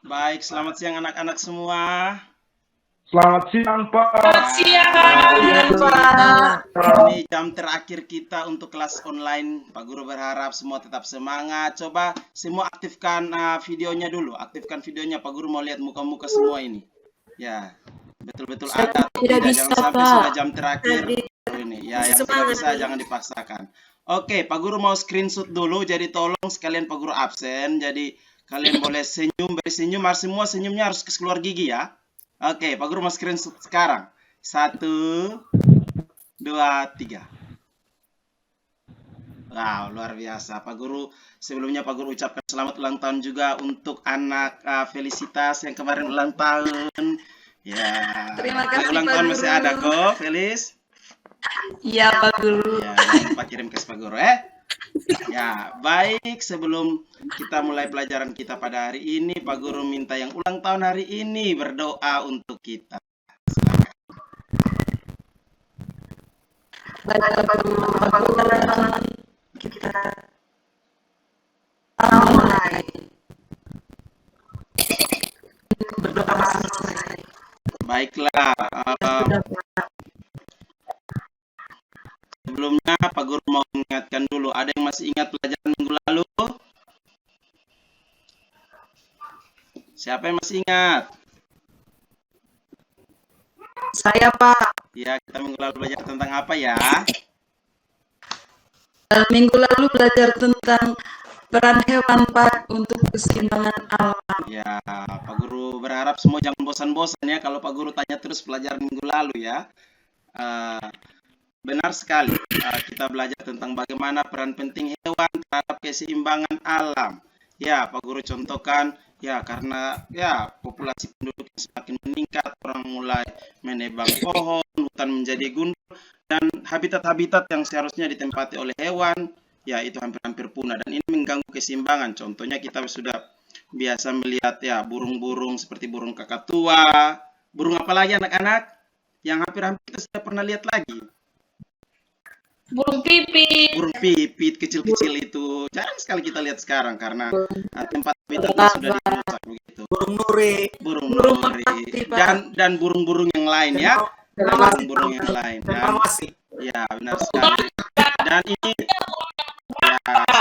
Baik, selamat siang anak-anak semua. Selamat siang, Pak. Selamat siang, Ini jam terakhir kita untuk kelas online. Pak Guru berharap semua tetap semangat. Coba semua aktifkan videonya dulu. Aktifkan videonya. Pak Guru mau lihat muka-muka semua ini. Ya, betul-betul ada. tidak bisa, jangan sampai Pak. sudah jam terakhir. Ini, ya, yang tidak bisa jangan dipaksakan. Oke, Pak Guru mau screenshot dulu. Jadi tolong sekalian Pak Guru absen. Jadi kalian boleh senyum, bersenyum. Semua senyumnya harus keluar gigi ya. Oke, Pak Guru mau screenshot sekarang. 1, 2, 3. Wow, luar biasa. Pak Guru, sebelumnya Pak Guru ucapkan selamat ulang tahun juga untuk anak Felicitas yang kemarin ulang tahun. Ya, Terima kasih, ulang Pak tahun Guru. masih ada kok, Felis. Iya, Pak Guru. Ya, jangan lupa kirim ke Pak Guru, Ya, baik. Sebelum kita mulai pelajaran kita pada hari ini, Pak Guru minta yang ulang tahun hari ini berdoa untuk kita. Baik, Pak Guru. Kita mulai berdoa masing-masing. Baiklah. Sebelumnya Pak Guru mau mengingatkan dulu, ada yang masih ingat pelajaran minggu lalu? Siapa yang masih ingat? Saya, Pak. Ya, kita minggu lalu belajar tentang apa ya? Minggu lalu belajar tentang peran hewan, Pak, untuk keseimbangan alam. Ya, Pak Guru berharap semua jangan bosan-bosan ya kalau Pak Guru tanya terus pelajaran minggu lalu ya. Benar sekali, kita belajar tentang bagaimana peran penting hewan terhadap keseimbangan alam. Ya, Pak Guru contohkan, ya karena ya populasi penduduk yang semakin meningkat, orang mulai menebang pohon, hutan menjadi gundul, dan habitat-habitat yang seharusnya ditempati oleh hewan, ya itu hampir-hampir punah, dan ini mengganggu keseimbangan. Contohnya kita sudah biasa melihat ya burung-burung seperti burung kakatua, burung apa lagi anak-anak? Yang hampir-hampir kita sudah pernah lihat lagi. Burung pipit. Burung pipit kecil-kecil itu jarang sekali kita lihat sekarang karena tempat habitatnya sudah dirusak begitu. Burung nuri. Burung nuri dan burung-burung yang lain ya. Burung-burung yang lain. Ya benar sekali. Dan ini ya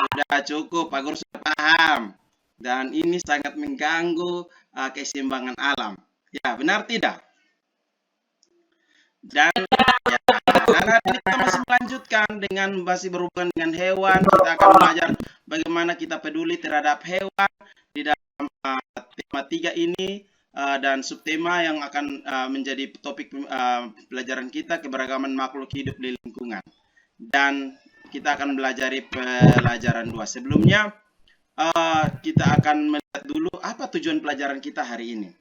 sudah cukup, Pak Guru sudah paham. Dan ini sangat mengganggu keseimbangan alam. Ya benar tidak? Dan ya, karena ini kita masih melanjutkan dengan masih berhubungan dengan hewan, kita akan belajar bagaimana kita peduli terhadap hewan di dalam tema 3 ini dan subtema yang akan menjadi topik pelajaran kita, keberagaman makhluk hidup di lingkungan. Dan kita akan belajari pelajaran 2. Sebelumnya kita akan melihat dulu apa tujuan pelajaran kita hari ini.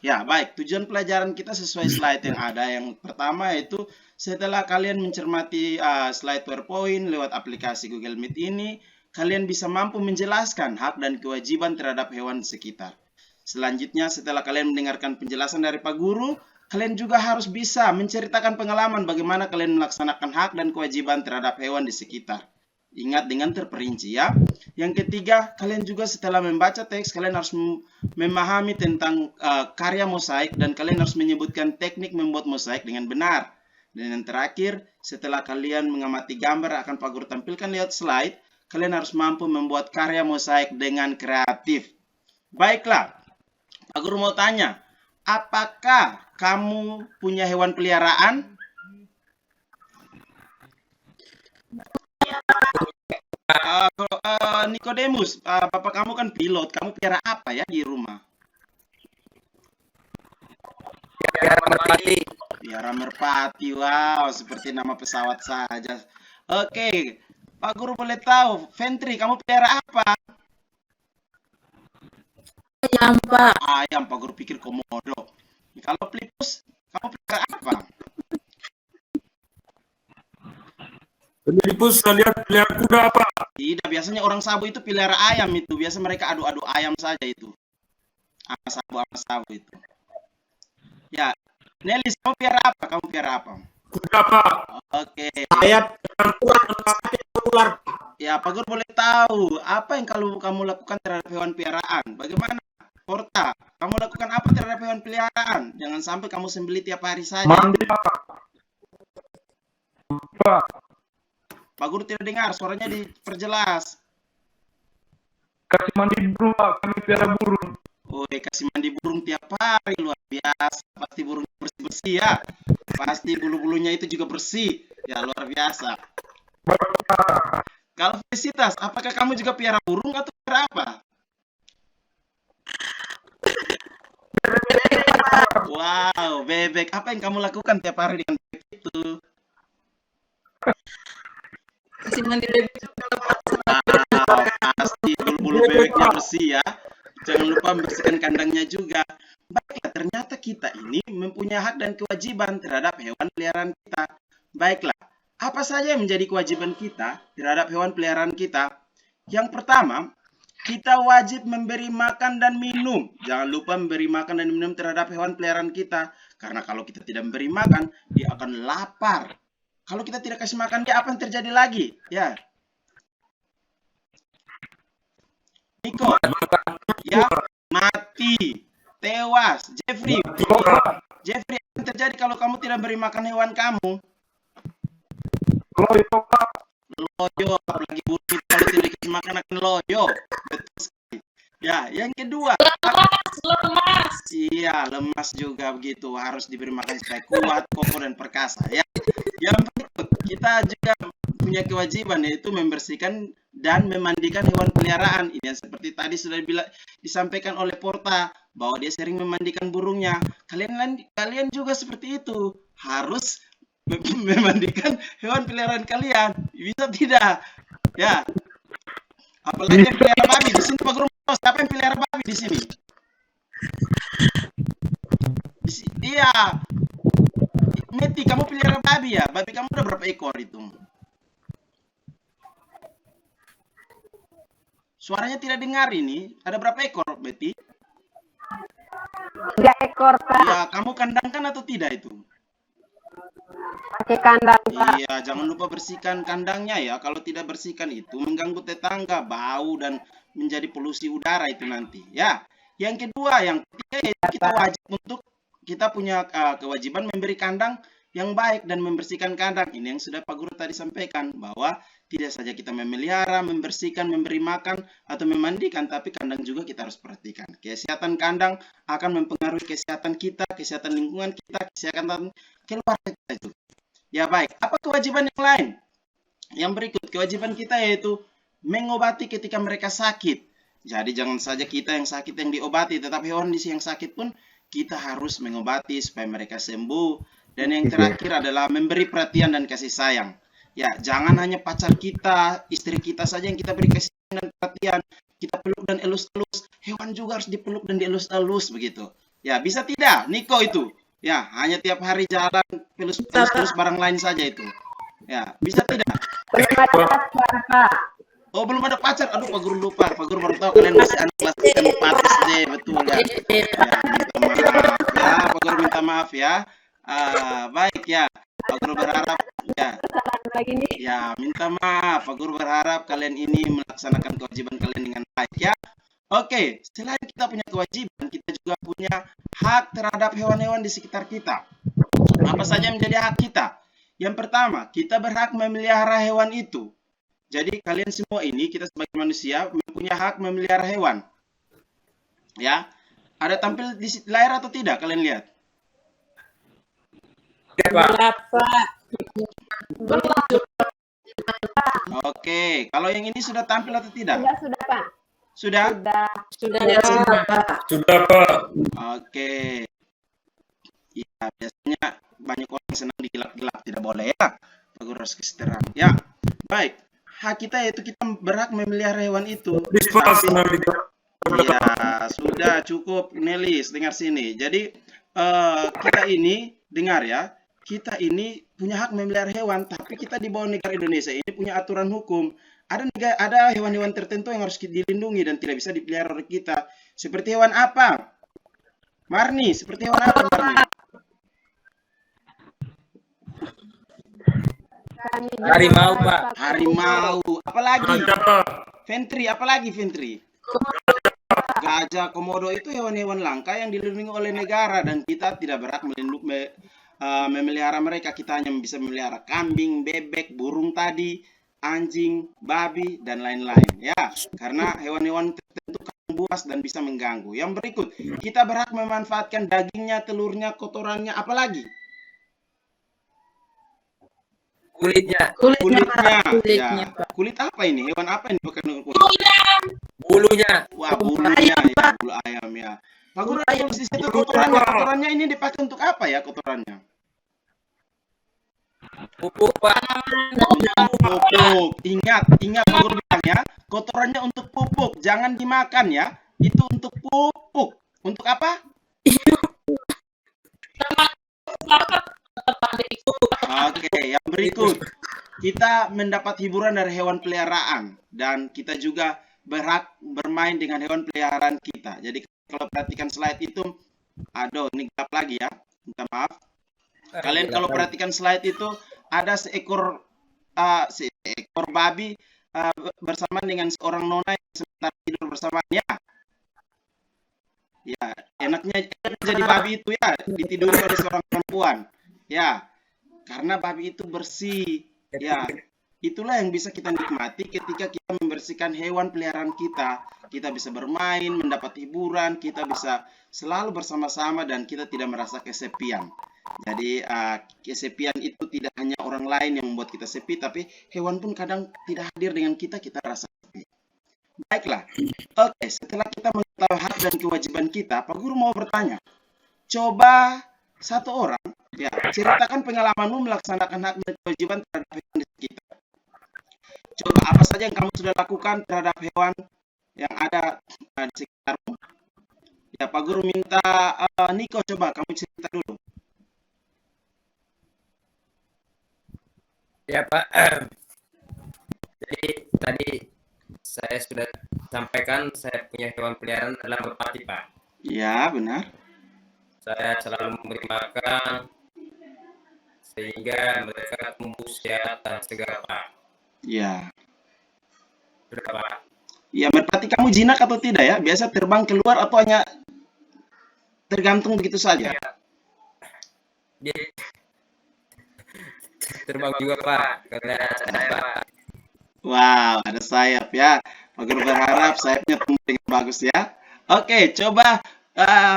Ya, baik. Tujuan pelajaran kita sesuai slide yang ada. Yang pertama yaitu setelah kalian mencermati slide PowerPoint lewat aplikasi Google Meet ini, kalian bisa mampu menjelaskan hak dan kewajiban terhadap hewan di sekitar. Selanjutnya, setelah kalian mendengarkan penjelasan dari Pak Guru, kalian juga harus bisa menceritakan pengalaman bagaimana kalian melaksanakan hak dan kewajiban terhadap hewan di sekitar. Ingat dengan terperinci ya. Yang ketiga, kalian juga setelah membaca teks, kalian harus memahami tentang karya mosaik dan kalian harus menyebutkan teknik membuat mosaik dengan benar. Dan yang terakhir, setelah kalian mengamati gambar akan Pak Guru tampilkan lewat slide, kalian harus mampu membuat karya mosaik dengan kreatif. Baiklah, Pak Guru mau tanya, apakah kamu punya hewan peliharaan? Nikodemus, bapak kamu kan pilot, kamu pelihara apa ya di rumah? Biar merpati. Pelihara merpati, wow, seperti nama pesawat saja. Oke, Pak Guru boleh tahu, Ventri, kamu pelihara apa? Ayam, Pak. Ayam, Pak Guru pikir komodo. Kalau Plipus, kamu pelihara apa? Filipus, saya lihat pelihara kuda apa? Tidak, biasanya orang Sabu itu pelihara ayam itu. Biasa mereka adu-adu ayam saja itu. Sama Sabu itu. Ya, Nelis, kamu pelihara apa? Kamu pelihara apa? Kuda apa? Oke. Saya ular. Ya, Pak Guru boleh tahu apa yang kalau kamu lakukan terhadap hewan piaraan? Bagaimana Porta, kamu lakukan apa terhadap hewan peliharaan? Jangan sampai kamu sembelih tiap hari saja. Mandi Pak. Pak, Pak Guru tidak dengar, suaranya diperjelas. kasih mandi burung Pak, kami piara burung. Oh, kasih mandi burung tiap hari, luar biasa. Pasti burung bersih-bersih ya. Pasti bulu-bulunya itu juga bersih. Ya, luar biasa. Bapak, Kalau Felicitas, apakah kamu juga piara burung atau piara apa? Wow, bebek. Apa yang kamu lakukan tiap hari dengan bebek itu? Kasih mandi bebek juga, Pak. Wow, pasti bulu-bulu bebeknya bersih ya. Jangan lupa membersihkan kandangnya juga. Baiklah, ternyata kita ini mempunyai hak dan kewajiban terhadap hewan peliharaan kita. Baiklah, apa saja yang menjadi kewajiban kita terhadap hewan peliharaan kita? Yang pertama, kita wajib memberi makan dan minum. Jangan lupa memberi makan dan minum terhadap hewan peliharaan kita. Karena kalau kita tidak memberi makan, dia akan lapar. Kalau kita tidak kasih makan dia, apa yang terjadi lagi? Ya, Niko, ya mati, tewas. Jeffrey, Jeffrey, apa yang terjadi kalau kamu tidak beri makan hewan kamu? loyo Pak. Loyo, apalagi burung itu kalau tidak dikasih makan akan loyo. Betul sekali. Ya, yang kedua, Lemas. iya lemas juga begitu. Harus diberi makan supaya kuat, kokoh dan perkasa. Ya, yang berikut kita juga punya kewajiban yaitu membersihkan dan memandikan hewan peliharaan. Ini yang seperti tadi sudah disampaikan oleh Porta bahwa dia sering memandikan burungnya. Kalian juga seperti itu. Harus memandikan hewan peliharaan kalian. Bisa tidak? Ya. Apalagi yang pelihara babi di sini, Pak Guru. Siapa yang pelihara babi di sini? Iya. Meti, kamu pelihara babi ya? Babi kamu udah berapa ekor itu? Suaranya tidak dengar ini. Ada berapa ekor, Betty? 3 ekor, Pak. Ya, kamu kandangkan atau tidak itu? Pakai kandang, Pak. Iya, jangan lupa bersihkan kandangnya ya. Kalau tidak bersihkan itu mengganggu tetangga, bau dan menjadi polusi udara itu nanti. Ya, yang kedua, yang ketiga yaitu kita wajib untuk kita punya kewajiban memberi kandang yang baik dan membersihkan kandang. Ini yang sudah Pak Guru tadi sampaikan bahwa tidak saja kita memelihara, membersihkan, memberi makan atau memandikan, tapi kandang juga kita harus perhatikan. Kesehatan kandang akan mempengaruhi kesehatan kita, kesehatan lingkungan kita, kesehatan keluarga kita juga. Ya baik, apa kewajiban yang lain? Yang berikut, kewajiban kita yaitu mengobati ketika mereka sakit. Jadi jangan saja kita yang sakit yang diobati, tetapi hewan yang sakit pun kita harus mengobati supaya mereka sembuh. Dan yang terakhir adalah memberi perhatian dan kasih sayang. Ya, jangan hanya pacar kita, istri kita saja yang kita beri kasih sayang dan perhatian. Kita peluk dan elus-elus. Hewan juga harus dipeluk dan dielus-elus begitu. Ya, bisa tidak? Niko itu. Ya, hanya tiap hari jalan pelus-pelus barang lain saja itu. Ya, bisa tidak? Belum ada pacar, Pak. Oh, belum ada pacar. Aduh, Pak Guru lupa. Pak Guru baru tahu kalian masih anak kelas keempat SD, betul ya. Ya, minta maaf ya. Pak Guru minta maaf ya. Baik ya. Pak Guru berharap ya. Lagi nih. Ya, minta maaf. Pak Guru berharap kalian ini melaksanakan kewajiban kalian dengan baik ya. Oke, selain kita punya kewajiban, kita juga punya hak terhadap hewan-hewan di sekitar kita. Apa saja yang menjadi hak kita? Yang pertama, kita berhak memelihara hewan itu. Jadi kalian semua ini, kita sebagai manusia mempunyai hak memelihara hewan. Ya, ada tampil di layar atau tidak? Kalian lihat. Oke, kalau yang ini sudah tampil atau tidak? Sudah, Pak. Sudah? Sudah Pak. Oke. Ya, biasanya banyak orang senang digelap-gelap, tidak boleh ya. Pak Guru harus kasih terang. Ya, baik. Hak kita yaitu kita berhak memelihara hewan itu. Ya, sudah cukup Nelis, dengar sini. Jadi kita ini dengar ya, kita ini punya hak memelihara hewan, tapi kita di bawah negara Indonesia ini punya aturan hukum. Ada hewan-hewan tertentu yang harus dilindungi dan tidak bisa dipelihara oleh kita. Seperti hewan apa? Marni, seperti hewan apa Marni? Harimau, Pak. Harimau. Apalagi? Ventri, apalagi Ventri? Gajah komodo itu hewan-hewan langka yang dilindungi oleh negara dan kita tidak berhak memelihara mereka. Kita hanya bisa memelihara kambing, bebek, burung tadi, anjing, babi, dan lain-lain. Ya, karena hewan-hewan tertentu buas dan bisa mengganggu. Yang berikut, kita berhak memanfaatkan dagingnya, telurnya, kotorannya, apalagi Kulitnya, Kulitnya, Pak. kulitnya. Kulitnya, Ya, Pak. kulit apa ini? Hewan apa ini? Bukan kulit. bulunya, Wah, bulunya Ayam, ya, Pak. bulu ayam ya. Pak Guru Bulu ada ayam. tulis di situ kotorannya. Kotorannya ini dipakai untuk apa ya kotorannya? pupuk Pak. Untuk pupuk. Ingat Pak Guru bilang ya, kotorannya untuk pupuk, jangan dimakan ya. Itu untuk pupuk. Untuk apa? Oke, yang berikut. Kita mendapat hiburan dari hewan peliharaan dan kita juga berhak bermain dengan hewan peliharaan kita. Jadi kalau perhatikan slide itu, aduh, ini gelap lagi ya. Minta maaf. Kalian kalau perhatikan slide itu ada seekor babi bersamaan dengan seorang nona yang sementara tidur bersamanya. Ya, enaknya jadi babi itu ya, ditiduri oleh seorang perempuan. Ya, karena babi itu bersih. Ya, itulah yang bisa kita nikmati ketika kita membersihkan hewan peliharaan kita. Kita bisa bermain, mendapat hiburan, kita bisa selalu bersama-sama dan kita tidak merasa kesepian. Jadi kesepian itu tidak hanya orang lain yang membuat kita sepi, tapi hewan pun kadang tidak hadir dengan kita, kita rasa sepi. Baiklah, oke, setelah kita mengetahui hak dan kewajiban kita, Pak Guru mau bertanya. Coba satu orang, ya, ceritakan pengalamanmu melaksanakan hak dan kewajiban terhadap hewan di sekitar. Coba apa saja yang kamu sudah lakukan terhadap hewan yang ada di sekitarmu? Ya, Pak Guru minta Niko, coba kamu cerita dulu. Ya Pak. Jadi tadi saya sudah sampaikan saya punya hewan peliharaan adalah merpati Pak. Ya, benar. Saya selalu memberi makan sehingga mereka tumbuh sehat dan segar Pak. Ya. Sudah Pak. Ya, merpati kamu jinak atau tidak ya? Biasa terbang keluar atau hanya tergantung begitu saja? Dia terbang juga Pak, karena saya Pak. Wow, ada sayap ya. Pak Guru berharap sayapnya tumbuh dengan bagus ya. Oke, coba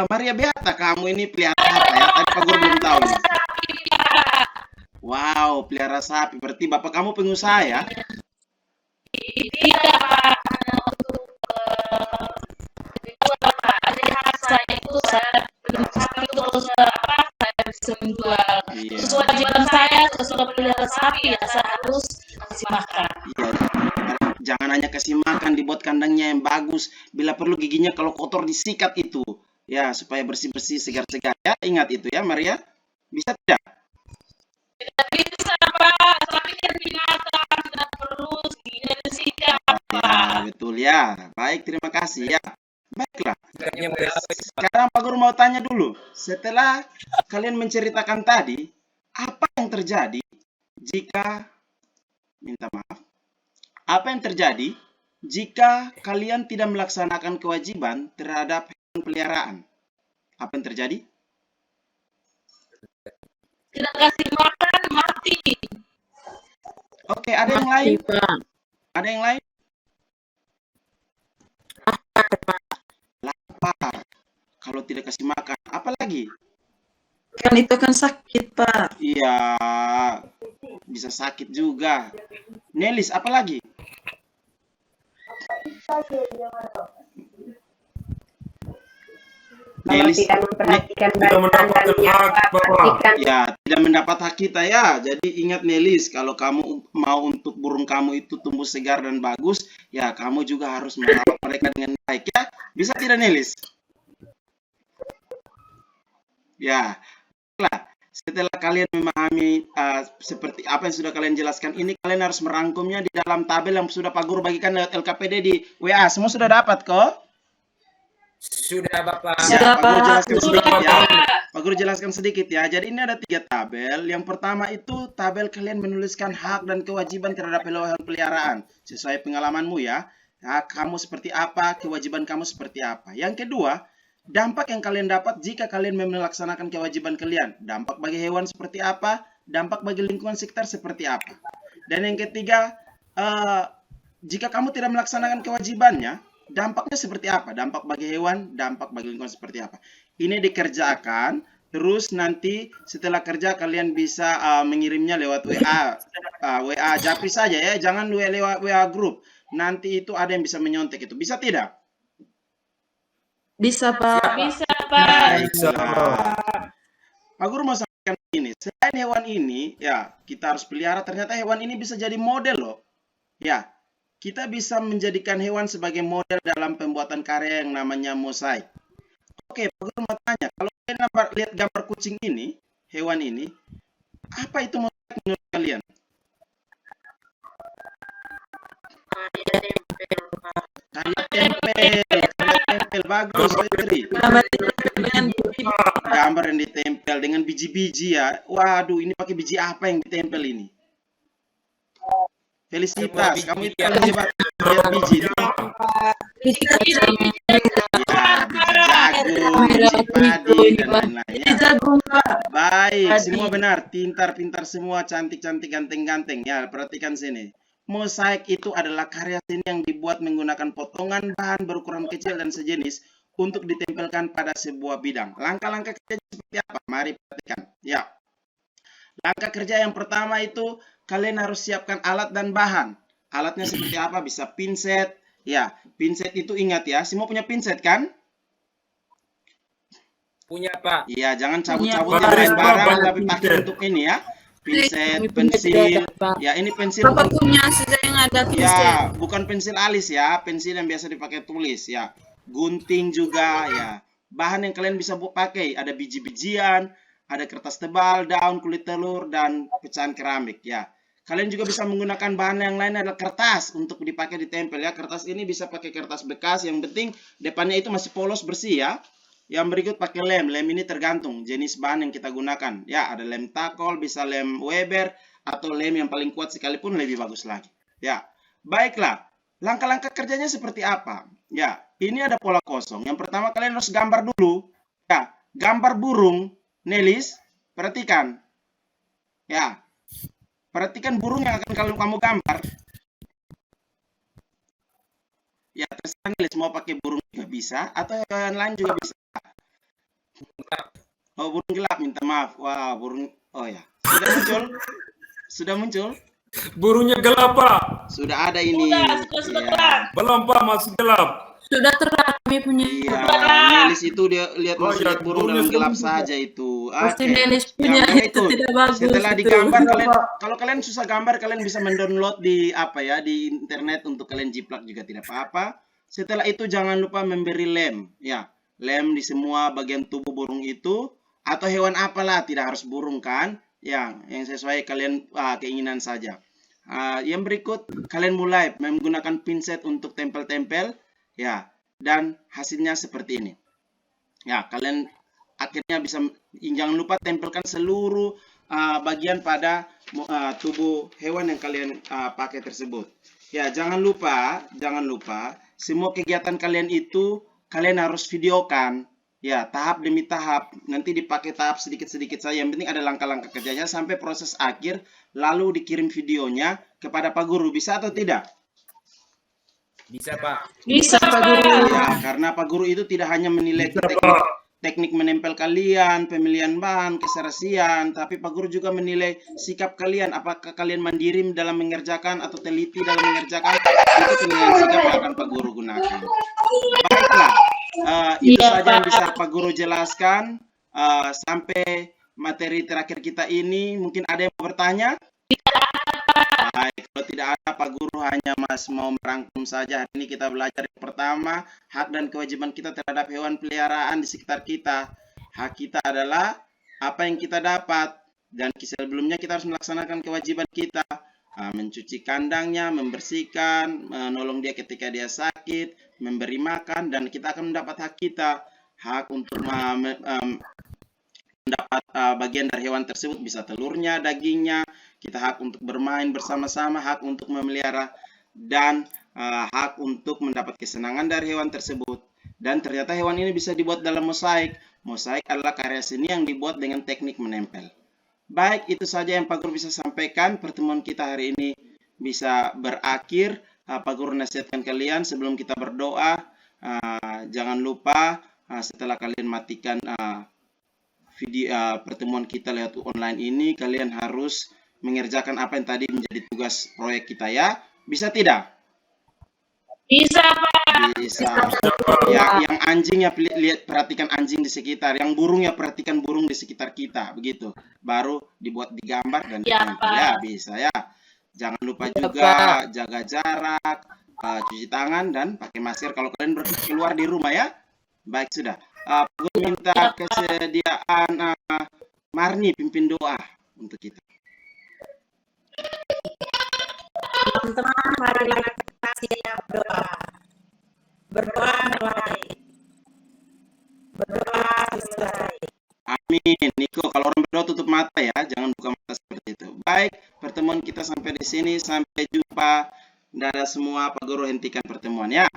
Maria Beata, kamu ini pelihara apa ya? Tadi Pak Guru belum tahu nih. Wow, pelihara sapi. Berarti Bapak kamu pengusaha ya? Iya. Kewajiban saya sesudah pelihara sapi ya saya harus kasih makan. Iya. Jangan hanya kasih makan, dibuat kandangnya yang bagus. Bila perlu giginya kalau kotor disikat itu. Ya, supaya bersih-bersih, segar-segar. Ya, ingat itu ya, Maria. Bisa tidak? Tidak bisa Pak, sapi kan binatang tidak perlu dibersihkan Ya, Pak. betul ya. Baik, terima kasih ya. Baiklah. Sikapnya model apa itu, Pak? Sekarang Pak Guru mau tanya dulu. Setelah kalian menceritakan tadi, apa yang terjadi jika minta maaf? Apa yang terjadi jika kalian tidak melaksanakan kewajiban terhadap hewan peliharaan? Apa yang terjadi? Tidak kasih makan mati. Oke, ada yang lain? Pak. Ada yang lain? Lapar. Kalau tidak kasih makan, apa lagi? Kan itu kan sakit, Pak. Iya, bisa sakit juga. Nelis, apa lagi? Kalau Nelis, tidak memperhatikan Tidak badan dan mendapatkan nyawa, hak, Bapak. perhatikan ya tidak mendapat hak kita ya. Jadi ingat Nelis, kalau kamu mau untuk burung kamu itu tumbuh segar dan bagus, ya kamu juga harus merawat mereka dengan baik ya. Bisa tidak Nelis? Ya, setelah kalian memahami seperti apa yang sudah kalian jelaskan ini, kalian harus merangkumnya di dalam tabel yang sudah Pak Guru bagikan lewat LKPD di WA. Semua sudah dapat kok? Sudah Bapak. Ya, Pak Guru jelaskan Sudah, sedikit ya. Pak. Pak Guru jelaskan sedikit ya. Jadi ini ada 3 tabel. Yang pertama itu tabel kalian menuliskan hak dan kewajiban terhadap hewan peliharaan sesuai pengalamanmu ya. hak kamu seperti apa, kewajiban kamu seperti apa. Yang kedua, dampak yang kalian dapat jika kalian melaksanakan kewajiban kalian. Dampak bagi hewan seperti apa, dampak bagi lingkungan sekitar seperti apa. Dan yang ketiga, jika kamu tidak melaksanakan kewajibannya, dampaknya seperti apa? Dampak bagi hewan, dampak bagi lingkungan seperti apa? Ini dikerjakan, terus nanti setelah kerja kalian bisa mengirimnya lewat WA, WA Japri saja ya, jangan lewat WA grup. Nanti itu ada yang bisa menyontek itu. Bisa tidak? Bisa, Pak. Bisa, Pak. Pak Guru mau sampaikan ini. Selain hewan ini, ya kita harus pelihara. Ternyata hewan ini bisa jadi model loh. Ya, kita bisa menjadikan hewan sebagai model dalam pembuatan karya yang namanya mosaik. Oke, Pak Guru mau tanya, kalau kalian lihat gambar kucing ini, hewan ini, apa itu mosaik menurut kalian? Karya tempel, bagus, Fitri. Gambar yang ditempel dengan biji-biji ya. Waduh, ini pakai biji apa yang ditempel ini? Felicitas, kamu itu paling hebat lihat biji. Biji kecil. Ya, biji jagung, biji padi, dan lain-lain. Biji jagung, Pak. Baik, Padi. semua benar. Pintar-pintar semua, cantik-cantik, ganteng-ganteng. Ya, perhatikan sini. Mosaik itu adalah karya seni yang dibuat menggunakan potongan bahan berukuran kecil dan sejenis untuk ditempelkan pada sebuah bidang. Langkah-langkah kerja seperti apa? Mari perhatikan. Ya. Langkah kerja yang pertama itu kalian harus siapkan alat dan bahan. Alatnya seperti apa? Bisa pinset. Ya, pinset itu ingat ya. Semua punya pinset kan? Punya, Pak. Iya, jangan cabut-cabut Punya, yang lain Pak. barang, Banyak tapi pakai pinset. untuk ini ya. Pinset, Ini pensil. Pak. Ya, ini pensil. Bapak punya saja yang ada Ya, bukan pensil alis ya, pensil yang biasa dipakai tulis ya. Gunting juga ya. Bahan yang kalian bisa pakai ada biji-bijian, ada kertas tebal, daun, kulit telur, dan pecahan keramik ya. Kalian juga bisa menggunakan bahan yang lain adalah kertas untuk dipakai ditempel ya. Kertas ini bisa pakai kertas bekas, yang penting depannya itu masih polos bersih ya. Yang berikut pakai lem. Lem ini tergantung jenis bahan yang kita gunakan. Ya, ada lem Takol, bisa lem Weber, atau lem yang paling kuat sekalipun lebih bagus lagi. Ya, baiklah. Langkah-langkah kerjanya seperti apa? Ya, ini ada pola kosong. Yang pertama kalian harus gambar dulu. Ya, gambar burung. Nelis, perhatikan. Ya, perhatikan burung yang akan kamu gambar. Ya, terserah Nelis mau pakai burung juga bisa, atau hewan lain juga bisa. Oh, burung gelap, minta maaf. Wah, burung. Oh ya, sudah muncul? Sudah muncul? Burungnya gelap, Pak. Sudah ada ini. Sudah Ya. terang. Belum, Pak, masih gelap. Sudah terang kami punya. Iya, Nelis itu dia lihat Oh, masih ya, lihat burung burungnya dalam gelap sudah saja itu. Pasti Oke. Nelis Yang punya itu berikut, tidak bagus. setelah itu. digambar kalian, kalau kalian susah gambar kalian bisa mendownload di apa ya, di internet untuk kalian jiplak juga tidak apa-apa. Setelah itu jangan lupa memberi lem ya. Lem di semua bagian tubuh burung itu, atau hewan apalah, tidak harus burung kan, yang sesuai kalian keinginan saja. Yang berikut kalian mulai menggunakan pinset untuk tempel-tempel ya, dan hasilnya seperti ini ya. Kalian akhirnya bisa, jangan lupa tempelkan seluruh bagian pada tubuh hewan yang kalian pakai tersebut ya. Jangan lupa semua kegiatan kalian itu kalian harus videokan ya, tahap demi tahap. Nanti dipakai tahap sedikit-sedikit saja. Yang penting ada langkah-langkah kerjanya sampai proses akhir, lalu dikirim videonya kepada Pak Guru. Bisa atau tidak? Bisa, Pak. Bisa, Pak. Ya, karena Pak Guru itu tidak hanya menilai teknik menempel kalian, pemilihan bahan, keserasian, tapi Pak Guru juga menilai sikap kalian. Apakah kalian mandiri dalam mengerjakan atau teliti dalam mengerjakan? Itu penilaian sikap yang akan Pak Guru gunakan. Baiklah, itu Iya, saja yang Pak. bisa Pak Guru jelaskan. Sampai materi terakhir kita ini, mungkin ada yang mau bertanya? Baik, kalau tidak ada, Pak Guru hanya mau merangkum saja. Hari ini kita belajar yang pertama, hak dan kewajiban kita terhadap hewan peliharaan di sekitar kita. Hak kita adalah apa yang kita dapat, dan sebelumnya kita harus melaksanakan kewajiban kita, mencuci kandangnya, membersihkan, menolong dia ketika dia sakit, memberi makan, dan kita akan mendapat hak kita. Hak untuk mendapat bagian dari hewan tersebut, bisa telurnya, dagingnya. Kita hak untuk bermain bersama-sama, hak untuk memelihara dan hak untuk mendapat kesenangan dari hewan tersebut. Dan ternyata hewan ini bisa dibuat dalam mosaik. Mosaik adalah karya seni yang dibuat dengan teknik menempel. Baik, itu saja yang Pak Guru bisa sampaikan. Pertemuan kita hari ini bisa berakhir. Pak Guru nasihatkan kalian sebelum kita berdoa, jangan lupa setelah kalian matikan video pertemuan kita lewat online ini, kalian harus mengerjakan apa yang tadi menjadi tugas proyek kita ya. Bisa tidak? Bisa, Pak. Bisa. Yang anjing ya lihat, perhatikan anjing di sekitar. Yang burung ya perhatikan burung di sekitar kita. Begitu. Baru dibuat digambar dan Ya, ditempel. Pak. Ya, bisa ya. Jangan lupa juga jaga jarak, cuci tangan dan pakai masker kalau kalian keluar di rumah ya. Baik, sudah. Pak Guru minta kesediaan Marni pimpin doa untuk kita. Teman-teman, marilah kita siap berdoa. Berdoa mulai. Berdoa selesai. Amin. Niko, kalau orang berdoa tutup mata ya, jangan buka mata seperti itu. Baik, pertemuan kita sampai di sini. Sampai jumpa. Dadah semua. Pak Guru hentikan pertemuan ya.